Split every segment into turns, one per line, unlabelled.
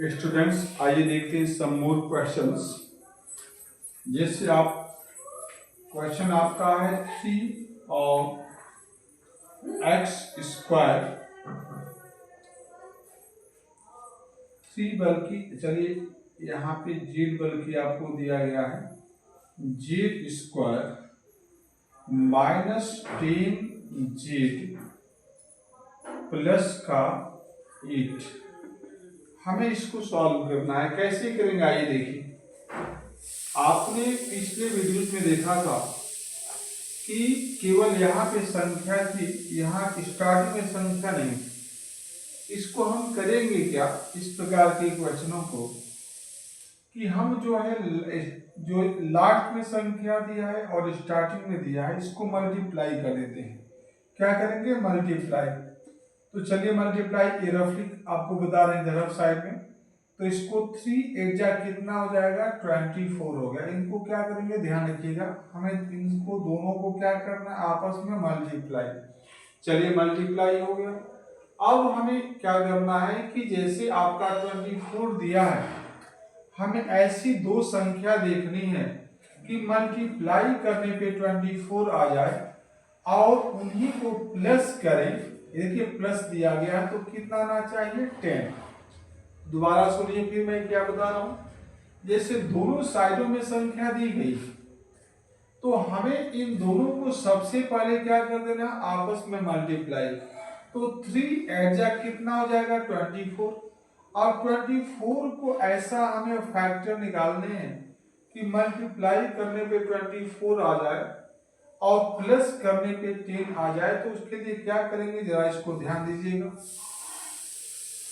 Students, आइए देखते हैं सम मोर क्वेश्चंस। जैसे आप क्वेश्चन आपका है 3x², 3 बल्कि चलिए यहाँ पे जेड बल्कि आपको दिया गया है z² -10z प्लस का 8। हमें इसको सॉल्व करना है। कैसे करेंगे आइए देखिए। आपने पिछले वीडियोस में देखा था कि केवल यहाँ पे संख्या थी, यहाँ स्टार्टिंग में संख्या नहीं थी। इसको हम करेंगे क्या, इस प्रकार के क्वेश्चनों को, कि हम जो है जो लास्ट में संख्या दिया है और स्टार्टिंग में दिया है इसको मल्टीप्लाई कर देते हैं। क्या करेंगे? मल्टीप्लाई। तो चलिए मल्टीप्लाई, ये रफली आपको बता रहे हैं रफ साइड में। तो इसको 3 8 कितना हो जाएगा? 24 हो गया। इनको क्या करेंगे, ध्यान रखिएगा, हमें इनको दोनों को क्या करना है, आपस में मल्टीप्लाई। चलिए मल्टीप्लाई हो गया। अब हमें क्या करना है कि जैसे आपका 24 दिया है, हमें ऐसी दो संख्या देखनी है कि मल्टीप्लाई करने पे 24 आ जाए और उन्हीं को प्लस करें। देखिए प्लस दिया गया है तो कितना आना चाहिए? 10। दोबारा सुनिए फिर मैं क्या बता रहा हूं। जैसे दोनों साइडों में संख्या दी गई तो हमें इन दोनों को सबसे पहले क्या कर देना, आपस में मल्टीप्लाई। तो 3 8 कितना हो जाएगा? 24। और 24 को ऐसा हमें फैक्टर निकालने हैं कि मल्टीप्लाई करने पे 24 आ जाए और प्लस करने पे 10 आ जाए। तो उसके लिए क्या करेंगे, जरा इसको ध्यान दीजिएगा।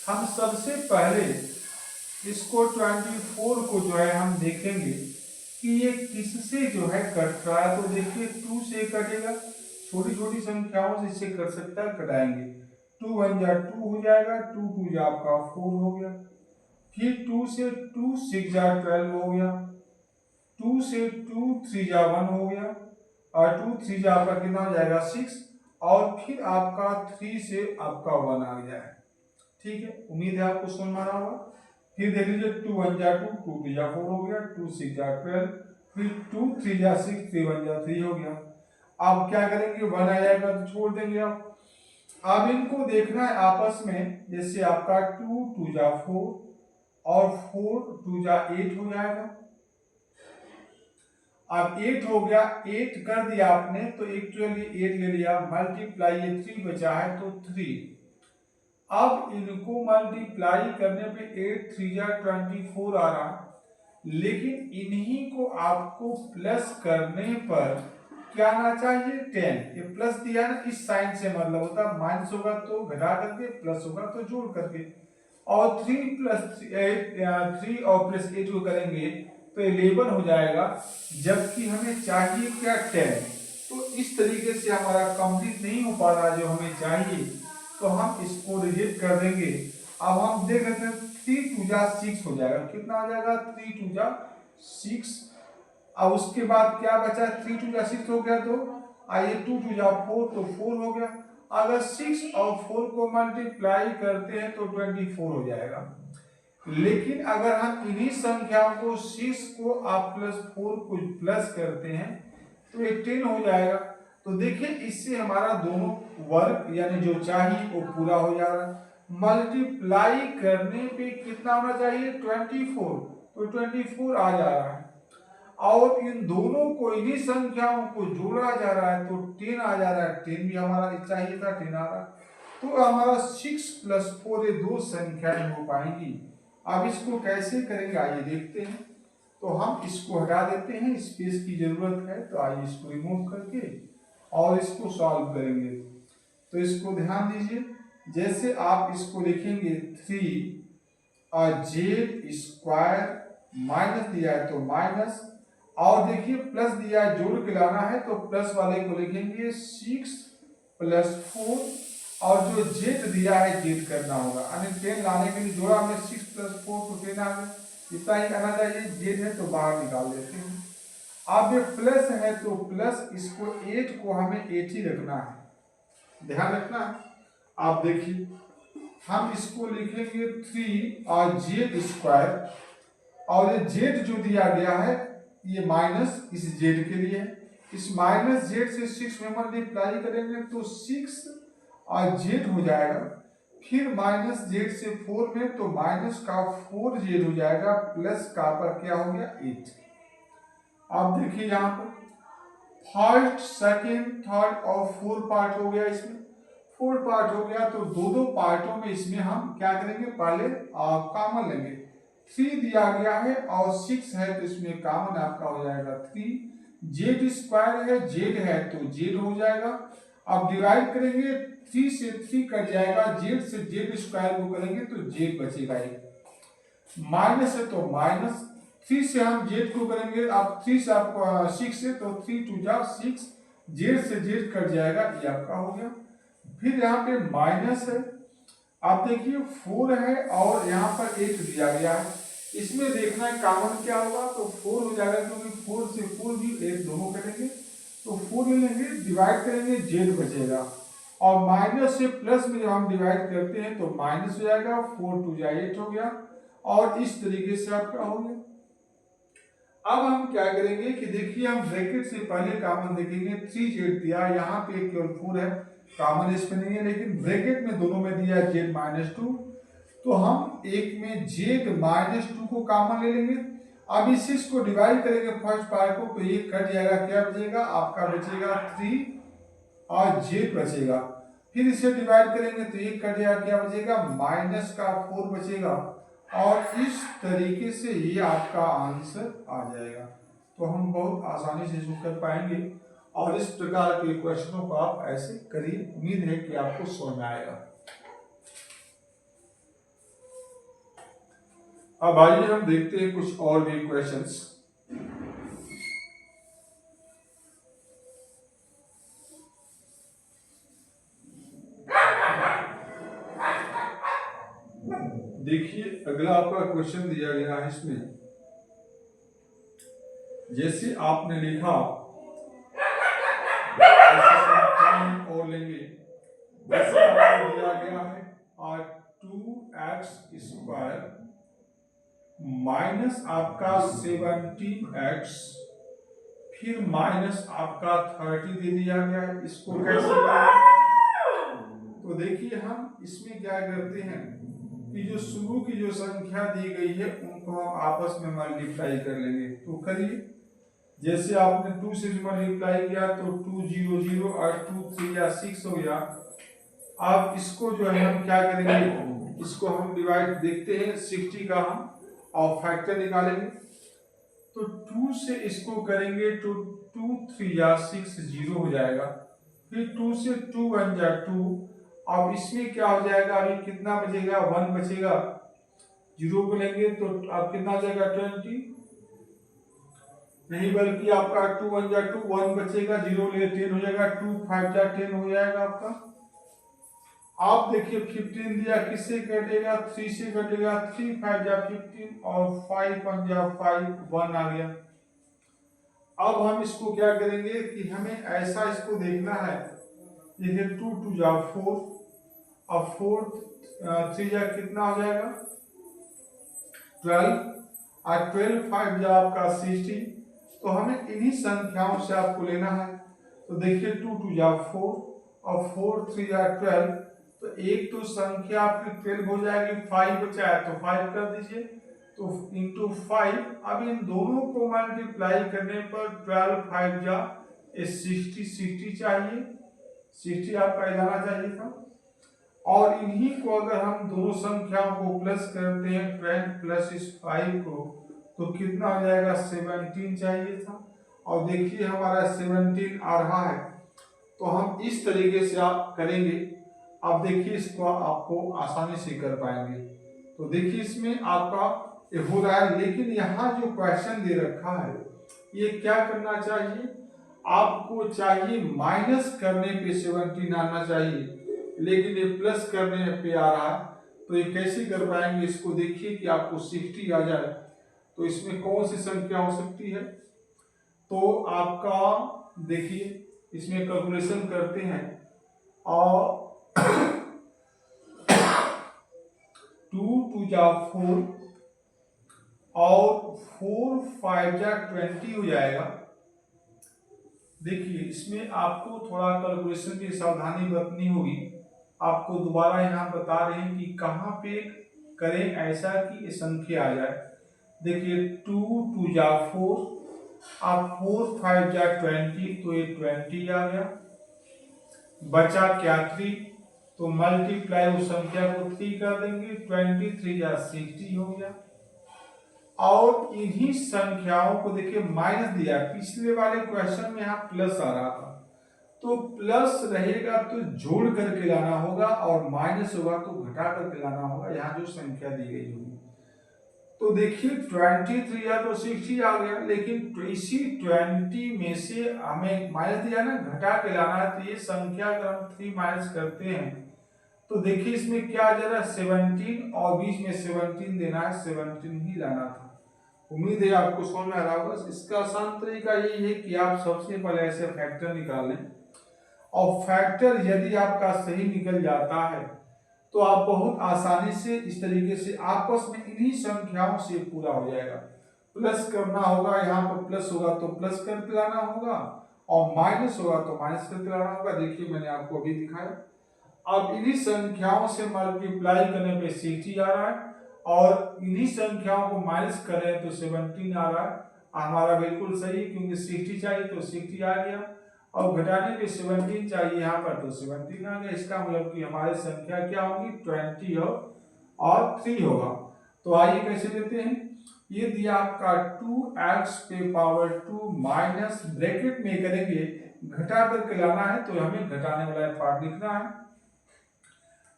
हम सबसे पहले इसको 24 को जो है हम देखेंगे कि ये किससे जो है कट रहा है। तो देखिए 2 से कटेगा, छोटी छोटी संख्याओं से इसे कट सकता है, कटाएंगे। 2 1 जा 2 हो जाएगा, 2 2 जा आपका 4 हो गया। फिर 2 से 2 6 जा 12 हो गया। 2 से 2 3 जा 1 हो गया और 2 3 जा आपका कितना हो जाएगा? 6। और फिर आपका 3 से आपका 1 आ जाए। ठीक है, उम्मीद है आपको समझ में आ रहा होगा। फिर देख लीजिए 2 1 जा 2, 2 2 जा 4 हो गया, 2 6 जा 12, फिर 2 3 जा 6, 3 1 जा 3 हो गया। अब क्या करेंगे, 1 आ जाएगा तो छोड़ देंगे आप। अब इनको देखना है आपस में। जैसे आपका 2 2 जा 4 और 4 2 जा 8 हो जाएगा। अब 8 हो गया, 8 कर दिया आपने तो एक्चुअली 8 ले लिया, मल्टीप्लाई ये 3 बचा है तो 3। अब इनको मल्टीप्लाई करने पे 8 3 जा 24 आ रहा, लेकिन इन्हीं को आपको प्लस करने पर क्या आना चाहिए? 10। ये प्लस दिया ना, इस साइन से मतलब होता है माइनस होगा तो घटा करके, प्लस होगा तो जोड़ करके। और 3 प्लस 3 और प्लस 8 को करेंगे तो 11 हो जाएगा, जबकि हमें चाहिए क्या? 10। तो इस तरीके से हमारा कंप्लीट नहीं हो पा रहा जो हमें चाहिए, तो हम इसको रिजेक्ट कर देंगे। अब हम देख लेते हैं 3 2 जा 6 हो जाएगा। कितना आ जाएगा? 3 2 जा 6। अब उसके बाद क्या बचा? 3 2 जा 6 हो गया तो आइए 2 2 जा 4 तो 4 हो गया। अगर 6 और 4 को मल्टीप्लाई करते हैं तो 24 हो जाएगा। लेकिन अगर हम इन्हीं संख्याओं को 6 को आप प्लस 4 को प्लस करते हैं तो ये 10 हो जाएगा। तो देखिए इससे हमारा दोनों वर्क यानी जो चाहिए वो पूरा हो जा रहा है। मल्टीप्लाई करने पे कितना होना चाहिए? 24। तो 24 आ जा रहा है और इन दोनों को, इन्हीं संख्याओं को जोड़ा जा रहा है तो 10 आ जा रहा है। 10 भी हमारा चाहिए था, 10 आ रहा है। तो हमारा 6 + 4 ये दो संख्याएं हो पाएंगी। अब इसको कैसे करेंगे आइए देखते हैं। तो हम इसको हटा देते हैं, स्पेस की जरूरत है तो आइए इसको रिमूव करके और इसको सॉल्व करेंगे। तो इसको ध्यान दीजिए, जैसे आप इसको लिखेंगे 3z² माइनस दिया है तो माइनस, और देखिए प्लस दिया है, जोड़ के लाना है तो प्लस वाले को लिखेंगे 6 + 4 और जो जेड दिया है जेड करना होगा, यानी 10 लाने के लिए जोड़ा हमने 6 + 4 तो 10 आ गया। इतना ही करना चाहिए। जेड है तो बाहर निकाल देते हैं। अब ये प्लस है तो प्लस, इसको 8 को हमें 8 ही रखना है, ध्यान रखना। आप देखिए हम इसको लिखेंगे 3 और जेड स्क्वायर, और ये जेड जो दिया गया है ये माइनस इस जेड के लिए है। इस माइनस जेड से 6 में मल्टीप्लाई करेंगे तो 6 और जेड हो जाएगा, फिर माइनस जेड से 4 में तो माइनस का 4 जेड हो जाएगा, प्लस का पर क्या हो गया 8। अब देखिए यहाँ पर फर्स्ट सेकेंड थर्ड और 4 पार्ट हो गया, इसमें 4 पार्ट हो गया, तो दो दो पार्टों में इसमें हम क्या करेंगे, पहले कॉमन लेंगे। 3 दिया गया है और 6 है तो इसमें कॉमन आपका हो जाएगा 3। जेड स्क्वायर है, जेड है तो जेड हो जाएगा। अब डिवाइड करेंगे 3 से 3 कट जाएगा, जेड से जेड स्क्वायर को करेंगे तो जेड बचेगा एक। माइनस है तो माइनस 3 से हम जेड को करेंगे, अब 3 से आपको 6 से तो 3 2 जा 6, जेड से जेड कट जाएगा, ये आपका हो गया। फिर यहाँ पे माइनस है, आप देखिए 4 है और यहाँ पर 8 दिया गया है, इसमें देखना है कॉमन क्या होगा, तो 4 हो जाएगा, क्योंकि 4 से 4 भी 8 दोनों करेंगे तो 4 ले लेंगे, डिवाइड करेंगे जेड बचेगा। और माइनस से प्लस में जब हम डिवाइड करते हैं तो माइनस हो जाएगा, 4 2 जा 8 हो गया, और इस तरीके से आपका हो गया। अब हम क्या करेंगे कि देखिए हम ब्रैकेट से पहले कॉमन देखेंगे, 3 जेड दिया, यहाँ पे केवल 4 है, कॉमन इसमें नहीं है, लेकिन ब्रैकेट में दोनों में दिया जेड -2, तो हम एक में जेड -2 को कॉमन ले लेंगे। अब इस चीज को डिवाइड करेंगे फर्स्ट पार्ट को, तो ये कट जाएगा, क्या बचेगा आपका, बचेगा 3 और जेड बचेगा। फिर इसे डिवाइड करेंगे तो ये कट जाएगा, क्या बचेगा, माइनस का 4 बचेगा, और इस तरीके से ये आपका आंसर आ जाएगा। तो हम बहुत आसानी से इसको कर पाएंगे, और इस प्रकार के क्वेश्चनों को आप ऐसे करिए, उम्मीद है कि आपको समझ में आएगा। अब आइए हम देखते हैं कुछ और भी क्वेश्चंस। देखिए अगला आपका क्वेश्चन दिया गया है, इसमें जैसे आपने लिखा और लेंगे, जैसे आपको दिया गया है 2x² माइनस आपका 17x, फिर माइनस आपका 30 दे दिया गया है, इसको कैसे करें? तो देखिए हम इसमें क्या करते हैं कि जो शुरू की जो संख्या दी गई है उनको हम आपस में मल्टीप्लाई कर लेंगे। तो करिए, जैसे आपने 2 से मल्टीप्लाई किया तो 2 0 0 और 2 3 या 6 हो गया। अब इसको जो है हम क्या करेंगे, इसको हम डिवाइड देखते हैं 60 का हम और फैक्टर निकालेंगे, तो 2 से इसको करेंगे तो 2 3 या 6 0 हो जाएगा, फिर 2 से 2 1 जा 2। अब इसमें क्या हो जाएगा, अभी कितना बचेगा, 1 बचेगा, 0 को लेंगे तो अब कितना हो जाएगा 20, नहीं बल्कि आपका 2 1 जा 2, 1 बचेगा, 0 ले 10 हो जाएगा, 2 5 जा 10 हो जाएगा आपका। आप देखिए 15 दिया, किससे कटेगा, 3 से कटेगा, 3 5 जा 15 और 5 1 जा 5, 1 आ गया। अब हम इसको क्या करेंगे कि हमें ऐसा इसको देखना है, देखिए 2 2 जा 4, अब 4 3 जा कितना हो जाएगा 12, और 12 5 जा आपका 16, तो हमें इन्हीं संख्याओं से आपको लेना है। तो देखिए 2 2 जा 4 और 4 3 जा 12, तो एक तो संख्या आपकी 12 हो जाएगी, 5 बचा है तो 5 कर दीजिए, तो इंटू 5। अब इन दोनों को मल्टीप्लाई करने पर 12 5 जा 60 चाहिए, 60 आपका जाना चाहिए था। और इन्हीं को अगर हम दोनों संख्याओं को प्लस करते हैं 12 प्लस इस 5 को, तो कितना हो जाएगा 17 चाहिए था, और देखिए हमारा 17 आ रहा है। तो हम इस तरीके से आप करेंगे, अब देखिए इसको आपको आसानी से कर पाएंगे। तो देखिए इसमें आपका हो रहा है, लेकिन यहाँ जो क्वेश्चन दे रखा है ये क्या करना चाहिए, आपको चाहिए माइनस करने पे 17 आना चाहिए, लेकिन ये प्लस करने पे आ रहा है। तो ये कैसे कर पाएंगे, इसको देखिए कि आपको 60 आ जाए तो इसमें कौन सी संख्या हो सकती है। तो आपका देखिए इसमें कैलकुलेशन करते हैं, और 2 जा 4 और 4 5 जा 20 हो जाएगा। देखिए इसमें आपको थोड़ा कैलकुलेशन की सावधानी बरतनी होगी। आपको दोबारा यहाँ बता रहे हैं कि कहाँ पे करें ऐसा कि ये संख्या आ जाए। देखिए 2 जा 4, अब 4 5 जा 20, तो ये 20 आ गया। बचा क्या 3, तो मल्टीप्लाई उस संख्या को 3 कर देंगे, 23 जा 60 हो गया। और इन्हीं संख्याओं को देखिए माइनस दिया, पिछले वाले क्वेश्चन में यहाँ प्लस आ रहा था, तो प्लस रहेगा तो जोड़ करके लाना होगा और माइनस होगा तो घटा करके लाना होगा। यहाँ जो संख्या दी गई होगी, तो देखिए 23 या तो 60 आ गया, लेकिन इसी 20 में से हमें माइनस दिया ना, घटा के लाना है। तो ये संख्या अगर हम 3 माइनस करते हैं तो देखिए इसमें क्या आ जा रहा है 17, और बीच में 17 देना है, 17 ही लाना था। उम्मीद है आपको समझ में आ रहा होगा। इसका आसान तरीका यही है कि आप सबसे पहले ऐसे फैक्टर निकाल लें, और फैक्टर यदि आपका सही निकल जाता है तो आप बहुत आसानी से इस तरीके से आपस में इन्हीं संख्याओं से पूरा हो जाएगा। प्लस करना होगा, यहाँ पर प्लस होगा तो प्लस करके लाना होगा, और माइनस होगा तो माइनस करके लाना होगा। देखिए मैंने आपको अभी दिखाया। अब इन्हीं संख्याओं से मल्टीप्लाई करने पे 60 आ रहा है, और इन्हीं संख्याओं को माइनस करें तो 17 आ रहा है। हमारा बिल्कुल सही, क्योंकि 60 चाहिए तो 60 आ गया, और घटाने पे 17 चाहिए यहाँ पर तो 17 आ गया। इसका मतलब कि हमारी संख्या क्या होगी 20 और 3 होगा। तो आइए कैसे देते हैं। ये दिया आपका 2x पे पावर 2 माइनस, ब्रैकेट में करेंगे घटा करके लाना है, तो हमें घटाने वाला पार्ट लिखना है।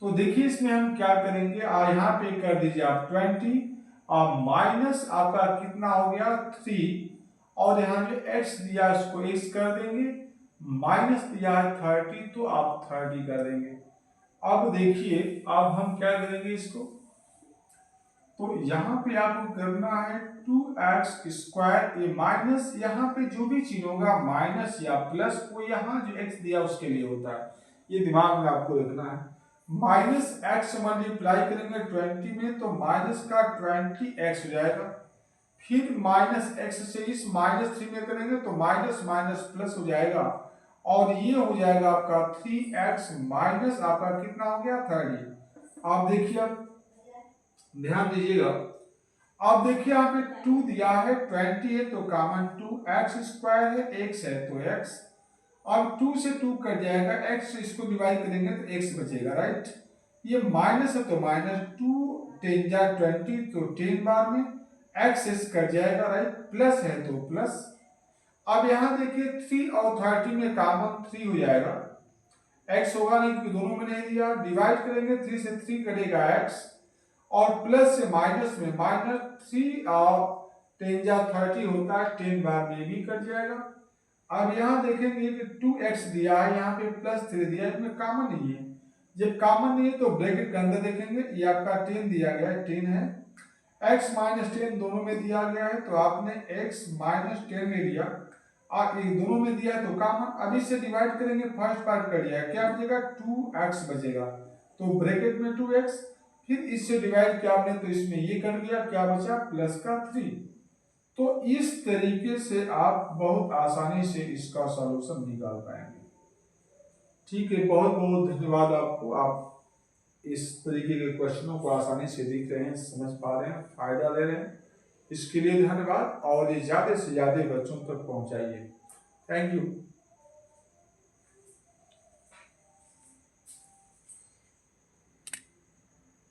तो देखिए इसमें हम क्या करेंगे, यहाँ पे कर दीजिए आप 20 और माइनस आपका कितना हो गया 3, और यहाँ जो x दिया इसको x कर देंगे, माइनस दिया है 30 तो आप 30 कर देंगे। अब देखिए अब हम क्या करेंगे इसको, तो यहाँ पे आपको करना है 2x स्क्वायर, ये माइनस यहाँ पे जो भी चीज होगा माइनस या प्लस, वो यहाँ जो x दिया उसके लिए होता है, ये दिमाग में आपको रखना है। माइनस एक्स मल्टीप्लाई करेंगे 20 में तो माइनस का 20x हो जाएगा, फिर माइनस एक्स से इस माइनस 3 में करेंगे तो माइनस माइनस प्लस हो जाएगा, और ये हो जाएगा आपका 3x माइनस आपका कितना हो गया 30। आप देखिए, अब ध्यान दीजिएगा। अब देखिए यहाँ पे 2 दिया है, 20 है तो कॉमन 2x स्क्वायर है, x है तो x, अब 2 से 2 कट जाएगा, x से इसको डिवाइड करेंगे तो x बचेगा, राइट। ये माइनस है तो माइनस 2 10 जा 20 तो 10 बार में x कट जाएगा, राइट। प्लस है तो प्लस। अब यहाँ देखिए 3 और 30 में कॉमन 3 हो जाएगा, x होगा नहीं क्योंकि दोनों में नहीं दिया, डिवाइड करेंगे 3 से 3 कटेगा x, और प्लस से माइनस में माइनस 3 और 10 जा 30 होता है, 10 बार में भी कट जाएगा। अब यहाँ देखेंगे कि 2x दिया है, यहाँ पे प्लस 3 दिया है, इसमें कॉमन नहीं है। जब कॉमन नहीं है तो ब्रैकेट के अंदर देखेंगे, ये आपका 10 दिया गया है, 10 है, x माइनस 10 दोनों में दिया गया है, तो आपने x माइनस 10 ले लिया, और ये दोनों में दिया तो कॉमन। अब इससे डिवाइड करेंगे, फर्स्ट पार्ट कट जाएगा, क्या बचेगा 2x बचेगा, तो ब्रैकेट में 2x, फिर इससे डिवाइड किया आपने तो इसमें ये कर दिया, क्या बचा प्लस का 3। तो इस तरीके से आप बहुत आसानी से इसका सॉल्यूशन निकाल पाएंगे। ठीक है, बहुत बहुत धन्यवाद आपको। आप इस तरीके के क्वेश्चनों को आसानी से देख रहे हैं, समझ पा रहे हैं, फायदा ले रहे हैं, इसके लिए धन्यवाद। और ये ज़्यादा से ज़्यादा बच्चों तक पहुंचाइए। Thank you.